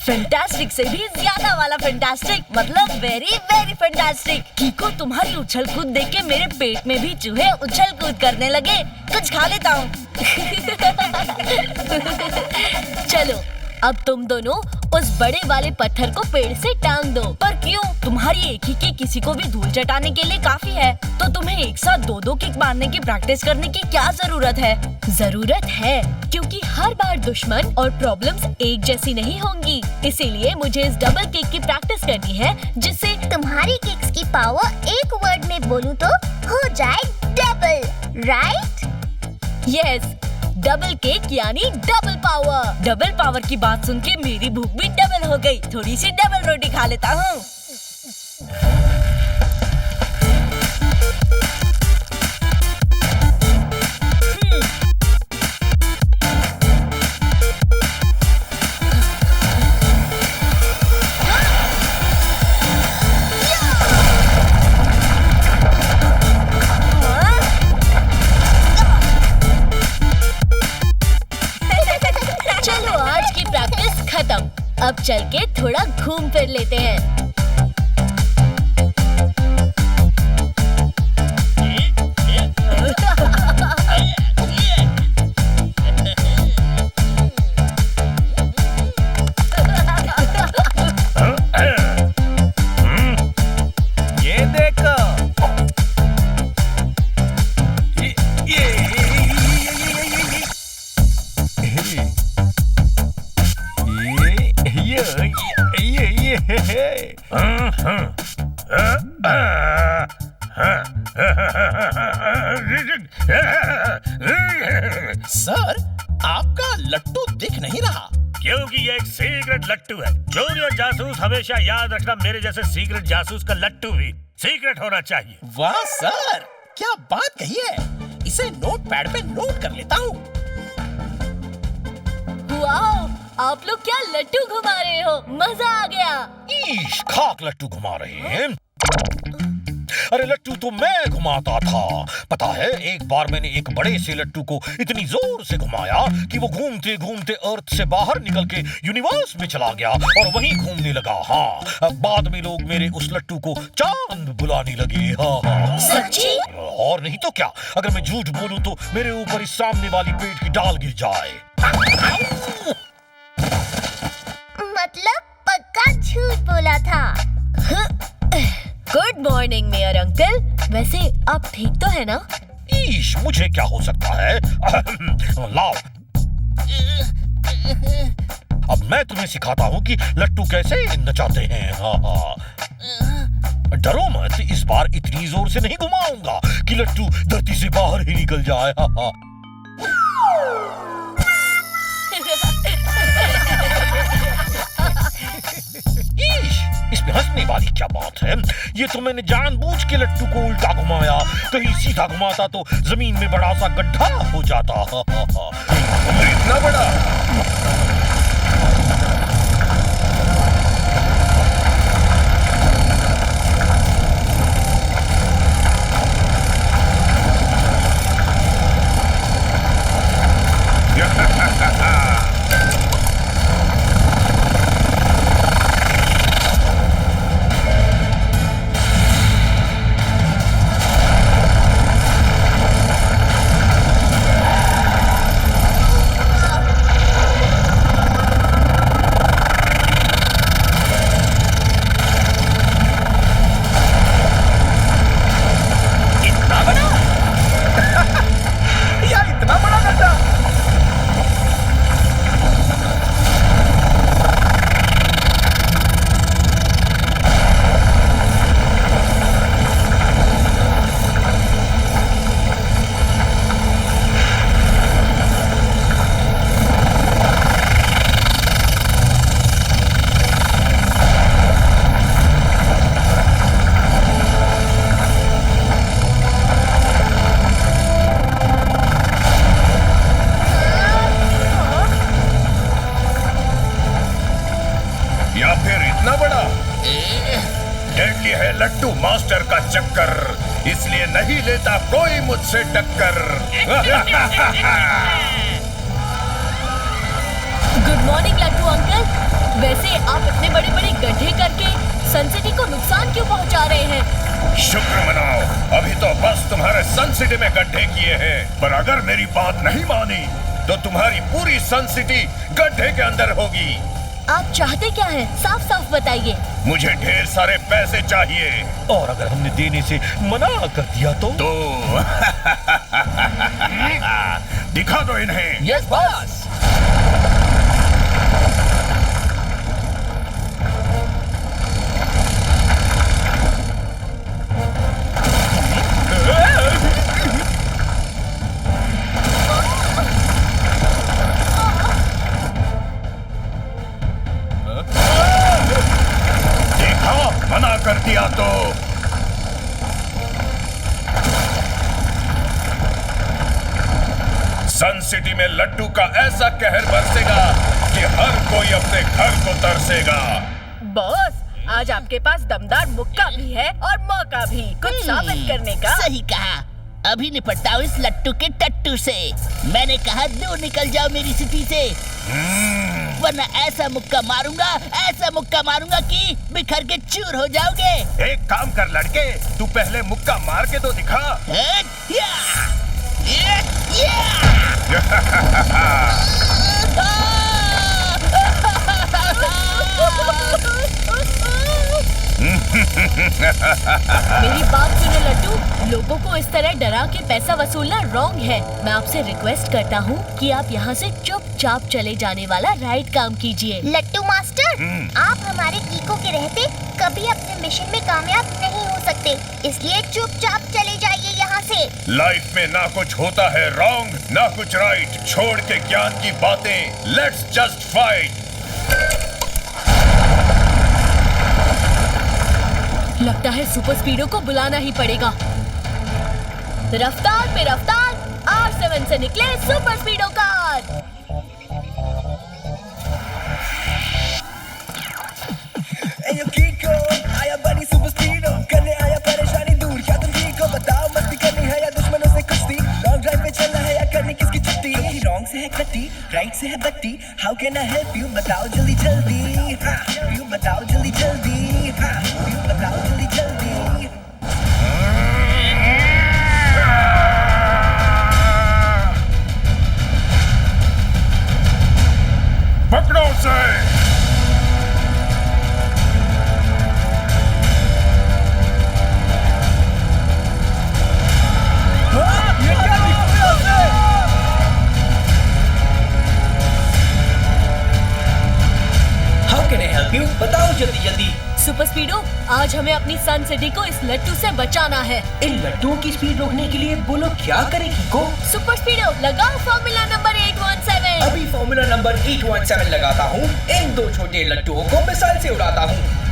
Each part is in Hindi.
फैंटास्टिक से भी ज्यादा वाला फैंटास्टिक, मतलब वेरी वेरी फैंटास्टिक। कीको, तुम्हारी उछल कूद देख के मेरे पेट में भी चूहे उछल कूद करने लगे। कुछ खा लेता हूँ। चलो, अब तुम दोनों उस बड़े वाले पत्थर को पेड़ से टांग दो। पर क्यों? तुम्हारी एक ही किक किसी को भी धूल चटाने के लिए काफी है, तो तुम्हें एक साथ दो दो किक मारने की प्रैक्टिस करने की क्या जरूरत है? जरूरत है, क्योंकि हर बार दुश्मन और प्रॉब्लम्स एक जैसी नहीं होंगी। इसीलिए मुझे इस डबल किक की प्रैक्टिस करनी है, जिससे तुम्हारी किक्स की पावर एक वर्ड में बोलूं तो हो जाए double, right? Yes, double cake यानी डबल पावर। डबल पावर की बात सुन के मेरी भूख भी डबल हो गई। थोड़ी सी डबल रोटी खा लेता हूँ। अब चल के थोड़ा घूम फिर लेते हैं। ये देखो, सर, आपका लट्टू दिख नहीं रहा। क्योंकि ये एक सीक्रेट लट्टू है। जूनियर जासूस, हमेशा याद रखना, मेरे जैसे सीक्रेट जासूस का लट्टू भी सीक्रेट होना चाहिए। वाह सर, क्या बात कही है। इसे नोटपैड पे नोट कर लेता हूँ। वाओ, आप लोग क्या लट्टू घुमा रहे हो? मजा आ गया। ईश, खाक लट्टू घुमा रहे हैं। अरे लट्टू तो मैं घुमाता था। पता है, एक बार मैंने एक बड़े से लट्टू को इतनी जोर से घुमाया कि वो घूमते घूमते अर्थ से बाहर निकल के यूनिवर्स में चला गया और वहीं घूमने लगा। हाँ, बाद में लोग मेरे उस लट्टू को चांद बुलाने लगे। हाँ, सच्ची? और नहीं तो क्या। अगर मैं झूठ बोलूं तो मेरे ऊपर इस सामने वाली पेड़ की डाल गिर जाए। मतलब पक्का झूठ बोला था। Good morning mayor uncle. वैसे आप ठीक तो है ना? ईश, मुझे क्या हो सकता है। लाओ, अब मैं तुम्हें सिखाता हूँ कि लट्टू कैसे नचाते हैं। हाँ, डरो मत, इस बार इतनी जोर से नहीं घुमाऊंगा कि लट्टू धरती से बाहर ही निकल जाए। हाँ। इसमें हंसने वाली क्या बात है। ये तो मैंने जानबूझ के लट्टू को उल्टा घुमाया। कहीं सीधा घुमाता तो जमीन में बड़ा सा गड्ढा हो जाता। इतना बड़ा। चक्कर, इसलिए नहीं लेता कोई मुझसे टक्कर। गुड मॉर्निंग लट्टू अंकल। वैसे आप इतने बड़े बड़े गड्ढे करके सन सिटी को नुकसान क्यों पहुंचा रहे हैं? शुक्र मनाओ, अभी तो बस तुम्हारे सन सिटी में गड्ढे किए हैं, पर अगर मेरी बात नहीं मानी तो तुम्हारी पूरी सन सिटी गड्ढे के अंदर होगी। आप चाहते क्या हैं? साफ साफ बताइए। मुझे ढेर सारे पैसे चाहिए। और अगर हमने देने से मना कर दिया तो दिखा दो इन्हें। Yes boss. मना कर दिया तो सन सिटी में लट्टू का ऐसा कहर बरसेगा कि हर कोई अपने घर को तरसेगा। बॉस, आज आपके पास दमदार मुक्का भी है और मौका भी कुछ साबित करने का। सही कहा। अभी निपटता हूँ इस लट्टू के टट्टू से। मैंने कहा दूर निकल जाओ मेरी सिटी से, वरना ऐसा मुक्का मारूंगा कि बिखर के चूर हो जाओगे। एक काम कर लड़के, तू पहले मुक्का मार के तो दिखा। मेरी बात सुनो लट्टू, लोगों को इस तरह डरा के पैसा वसूलना रॉन्ग है। मैं आपसे रिक्वेस्ट करता हूँ कि आप यहाँ से चुपचाप चले जाने वाला राइट काम कीजिए। लट्टू मास्टर, आप हमारे कीको के रहते कभी अपने मिशन में कामयाब नहीं हो सकते, इसलिए चुपचाप चले जाइए यहाँ से। लाइफ में ना कुछ होता है रॉन्ग, ना कुछ राइट। छोड़ के ज्ञान की बातें, लेट्स जस्ट फाइट। लगता है सुपर स्पीडो को बुलाना ही पड़ेगा। रफ्तार पे रफ्तार, R7 से निकले सुपर स्पीडो कार। कीको आया बड़ी सुपर स्पीडो, करने आया परेशानी दूर। क्या तुम कीको बताओ, मस्ती करनी है या दुश्मनों से कुश्ती? लॉन्ग ड्राइव पे चलना है या करनी किसकी छुट्टी? क्योंकि रॉन्ग से है कट्टी, राइट से है बट्टी। How can I help you, बताओ जल्दी जल्दी। यू बताओ जल्दी जल्दी। यू बताओ जल्दी जल्दी। पकड़ो उसे। How can I help you, बताओ जल्दी जल्दी। सुपर स्पीडो, आज हमें अपनी सन सिटी को इस लट्टू से बचाना है। इन लट्टुओं की स्पीड रोकने के लिए बोलो क्या करे कीको? सुपर स्पीडो लगाओ फॉर्मूला नंबर 817। अभी फॉर्मूला नंबर 817 लगाता हूँ। इन दो छोटे लट्टुओं को मिसाइल से उड़ाता हूँ।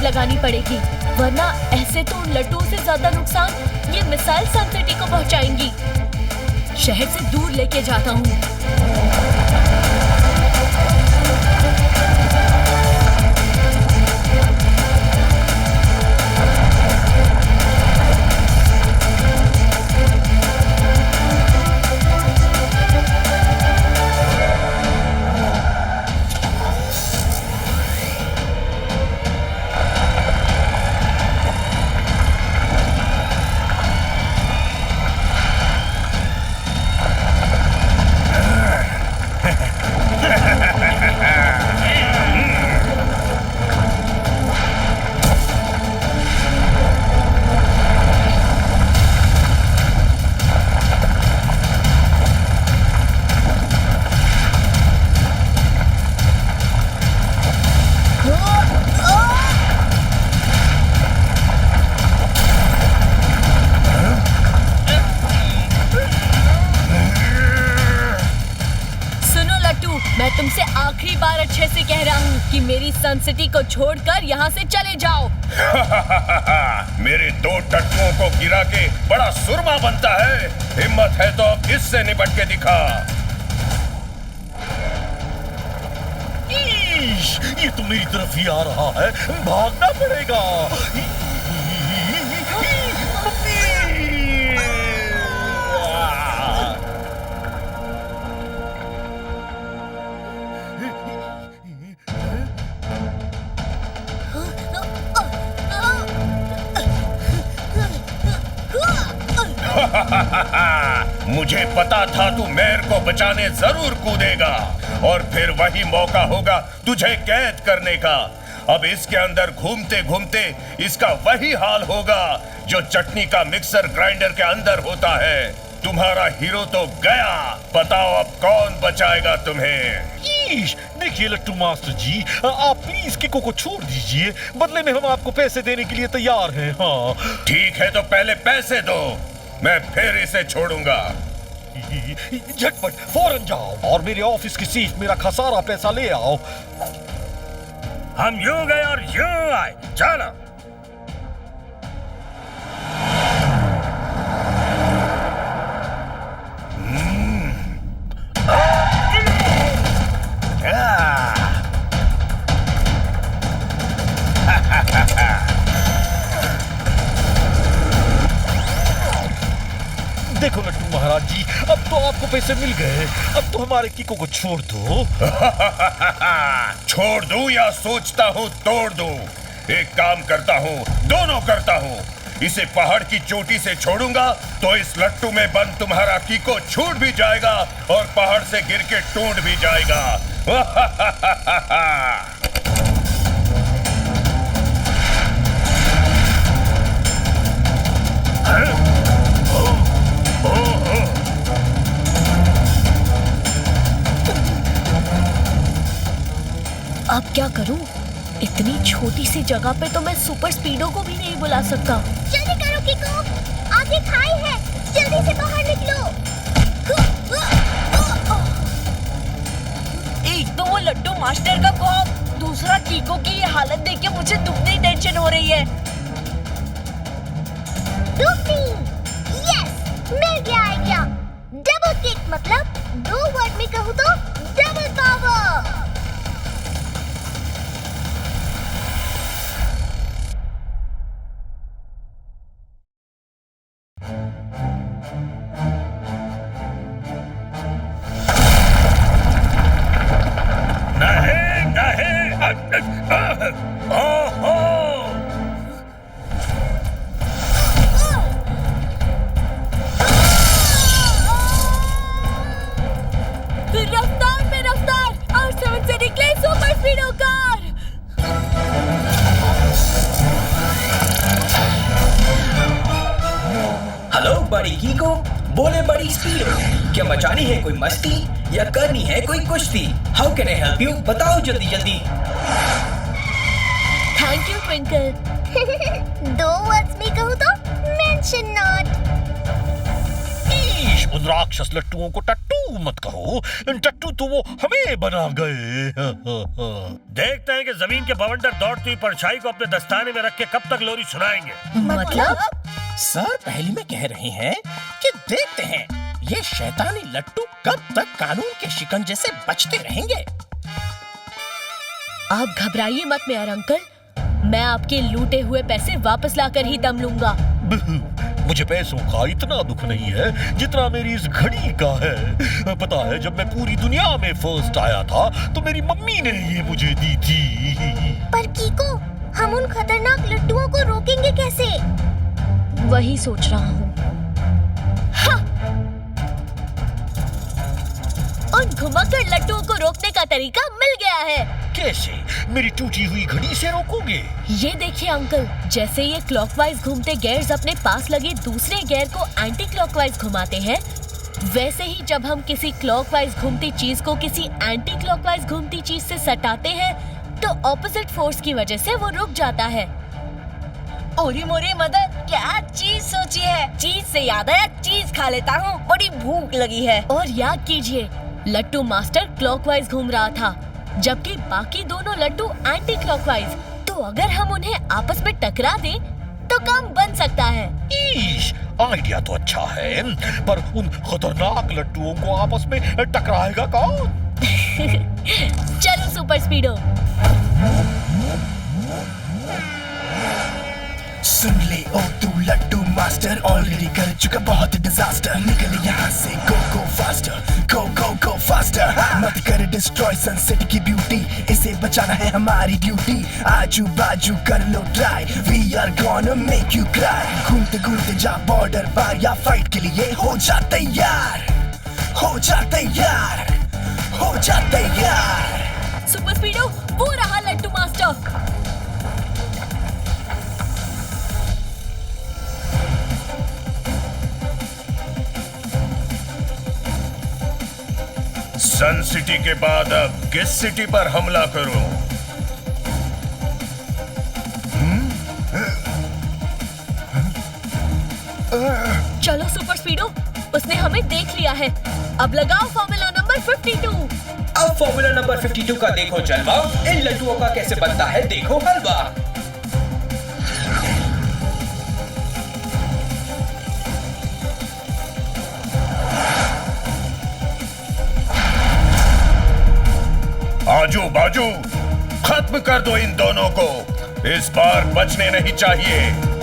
लगानी पड़ेगी, वरना ऐसे तो उन लट्टुओं से ज्यादा नुकसान ये मिसाइल सन सिटी को पहुंचाएंगी। शहर से दूर लेके जाता हूँ। मैं तुमसे आखिरी बार अच्छे से कह रहा हूँ कि मेरी सन सिटी को छोड़कर यहाँ से चले जाओ। मेरे 2 टट्टुओं को गिरा के बड़ा सुरमा बनता है। हिम्मत है तो अब इससे निपट के दिखा। ये तो मेरी तरफ ही आ रहा है, भागना पड़ेगा। मुझे पता था तू मेयर को बचाने जरूर कूदेगा और फिर वही मौका होगा तुझे कैद करने का। अब इसके अंदर घूमते घूमते इसका वही हाल होगा जो चटनी का मिक्सर ग्राइंडर के अंदर होता है। तुम्हारा हीरो तो गया, बताओ अब कौन बचाएगा तुम्हें? देखिए लट्टू मास्टर जी, आप प्लीज किको को छोड़ दीजिए, बदले में हम आपको पैसे देने के लिए तैयार हैं। हाँ ठीक है तो पहले पैसे दो, मैं फिर इसे छोड़ूंगा। झटपट फौरन जाओ और मेरे ऑफिस की सेफ में रखा सारा पैसा ले आओ। हम यूं गए और यूं आए, चलो। देखो लट्टू महाराज जी, अब तो आपको पैसे मिल गए, अब तो हमारे किको को छोड़ दो। छोड़ दूं या सोचता हूँ तोड़ दूं? एक काम करता हूँ, दोनों करता हूँ। इसे पहाड़ की चोटी से छोड़ूंगा तो इस लट्टू में बंद तुम्हारा किको छूट भी जाएगा और पहाड़ से गिर के टूट भी जाएगा। अब क्या करूं? इतनी छोटी सी जगह पे तो मैं सुपर स्पीडो को भी नहीं बुला सकता। जल्दी करो किको, आगे खाई है, जल्दी से बाहर निकलो। एक तो वो लट्टू मास्टर का खौफ, दूसरा कीको की ये हालत देख के मुझे दुगनी टेंशन हो रही है। यस, मिल गया आइडिया। डबल किक मतलब 2 वर्ड में कहूँ तो डबल पावर। रफ्तार में रफ्तार, R7 से निकले सुपर स्पीडो कार। हेलो बड़ी कीको, बोले बड़ी स्पीडो, क्या मचानी है कोई मस्ती या करनी है कोई कुश्ती? How can I help you, बताओ जल्दी जल्दी। Thank you twinkle. 2 वर्ड्स में कहूँ तो मेंशन नॉट। उन राक्षस लट्टुओं को टट्टू मत कहो, टट्टू तो वो हमें बना गए। देखते हैं कि जमीन के बवंडर दौड़ती हुई परछाई को अपने दस्ताने में रख के कब तक लोरी सुनाएंगे। मतलब? सर पहली में कह रहे हैं कि देखते हैं ये शैतानी लट्टू कब तक कानून के शिकंजे से बचते रहेंगे। आप घबराइए मत मेयर अंकल, मैं आपके लूटे हुए पैसे वापस लाकर ही दम लूंगा। मुझे पैसों का इतना दुख नहीं है जितना मेरी इस घड़ी का है। पता है जब मैं पूरी दुनिया में फर्स्ट आया था तो मेरी मम्मी ने ये मुझे दी थी। पर कीको, हम उन खतरनाक लट्टुओं को रोकेंगे कैसे? वही सोच रहा हूँ। उन घुमक्कड़ लट्टुओं को रोकने का तरीका मिल गया है। कैसे? मेरी टूटी हुई घड़ी से रोकोगे? ये देखिए अंकल, जैसे ये क्लॉकवाइज घूमते गियर्स अपने पास लगे दूसरे गियर को एंटी क्लॉकवाइज घुमाते हैं, वैसे ही जब हम किसी क्लॉकवाइज घूमती चीज को किसी एंटी क्लॉकवाइज घूमती चीज से सटाते हैं तो ऑपोजिट फोर्स की वजह से वो रुक जाता है। ओरी मोरी मदर, क्या चीज सोची है? चीज से याद आया, चीज खा लेता हूँ, बड़ी भूख लगी है। और याद कीजिए, लट्टू मास्टर क्लॉकवाइज घूम रहा था, जबकि बाकी दोनों लट्टू एंटी क्लॉकवाइज। तो अगर हम उन्हें आपस में टकरा दें, तो काम बन सकता है। ईश, आइडिया तो अच्छा है, पर उन खतरनाक लट्टुओं को आपस में टकराएगा कौन? चलो सुपर स्पीडो। सुन ले ओ तू लट्टू मास्टर, ऑलरेडी कर चुका बहुत डिजास्टर। निकल यहाँ से, गो गो फास्टर, गो गो गो फास्टर। मत कर डिस्ट्रॉय सनसेट की ब्यूटी, इसे बचाना है हमारी ड्यूटी। आजू बाजू कर लो try, we are gonna make you cry. घूमते घूमते जा बॉर्डर पार, या फाइट के लिए हो जा तैयार, हो जा तैयार, हो जा तैयार। सुपर स्पीडो, वो रहा लट्टू मास्टर। सन सिटी के बाद अब किस सिटी पर हमला करूं? चलो सुपर स्पीडो, उसने हमें देख लिया है। अब लगाओ फॉर्मूला नंबर 52। अब फॉर्मूला नंबर 52 का देखो जलवा, इन लड्डुओं का कैसे बनता है देखो हलवा। आजू बाजू खत्म कर दो इन दोनों को, इस बार बचने नहीं चाहिए।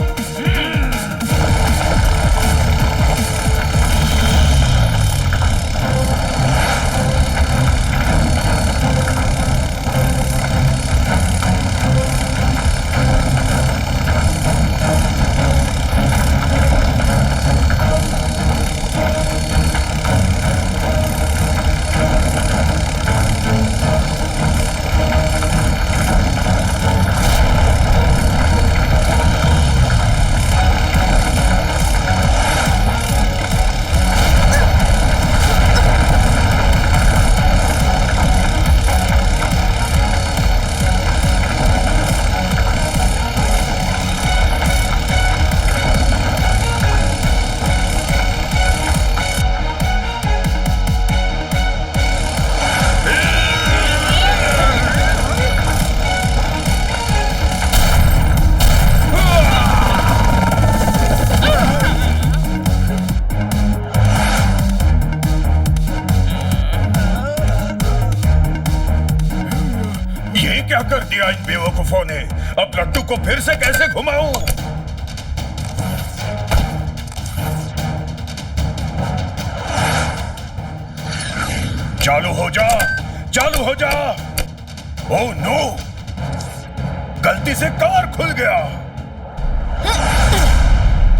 क्या कर दिया इन बेवकूफों ने? अब लड्डू को फिर से कैसे घुमाऊं? चालू हो जा, चालू हो जा। ओह नो, गलती से कार खुल गया।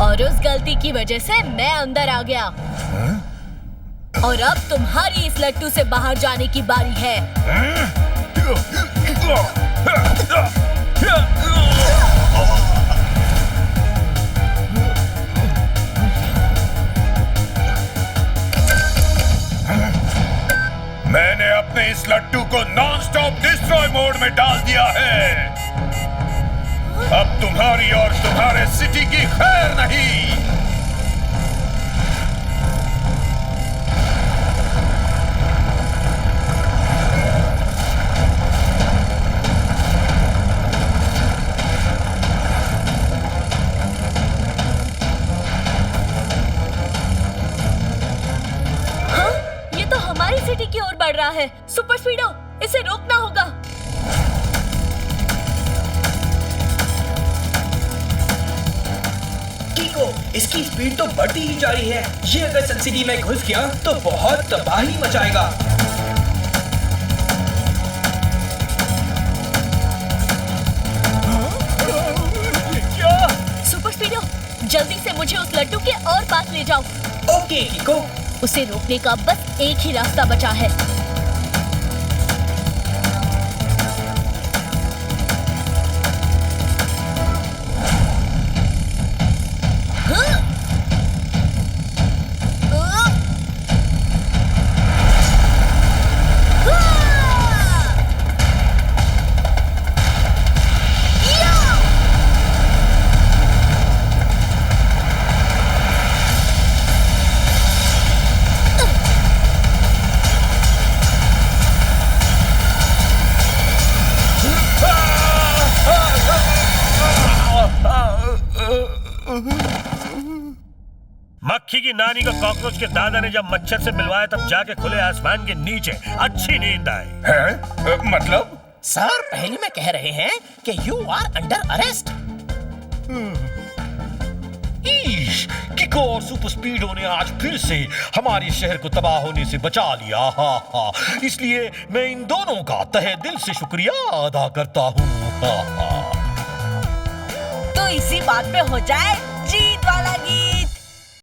और उस गलती की वजह से मैं अंदर आ गया। और अब तुम्हारी इस लट्टू से बाहर जाने की बारी है। मैंने अपने इस लट्टू को नॉन स्टॉप डिस्ट्रॉय मोड में डाल दिया है। अब तुम्हारी और तुम्हारे सिटी की खैर नहीं। सिटी की ओर बढ़ रहा है। सुपर स्पीडो, इसे रोकना होगा। कीको, इसकी स्पीड तो बढ़ती ही जा रही है। ये अगर सन सिटी में घुस गया तो बहुत तबाही मचाएगा। क्या? सुपर स्पीडो, जल्दी से मुझे उस लड्डू के और पास ले जाओ। ओके कीको। उसे रोकने का बस एक ही रास्ता बचा है। मक्खी की नानी को कॉकरोच के दादा ने जब मच्छर से मिलवाया तब जाके खुले आसमान के नीचे अच्छी नींद आई। हैं? मतलब? सर पहली में कह रहे हैं कि यू आर अंडर अरेस्ट। ईश, किको और सुपर स्पीडो ने आज फिर से हमारे शहर को तबाह होने से बचा लिया। हा हा, इसलिए मैं इन दोनों का तहे दिल से शुक्रिया अदा करता हूँ। हा हा। तो इसी बात पे हो जाए जीत वाला गीत।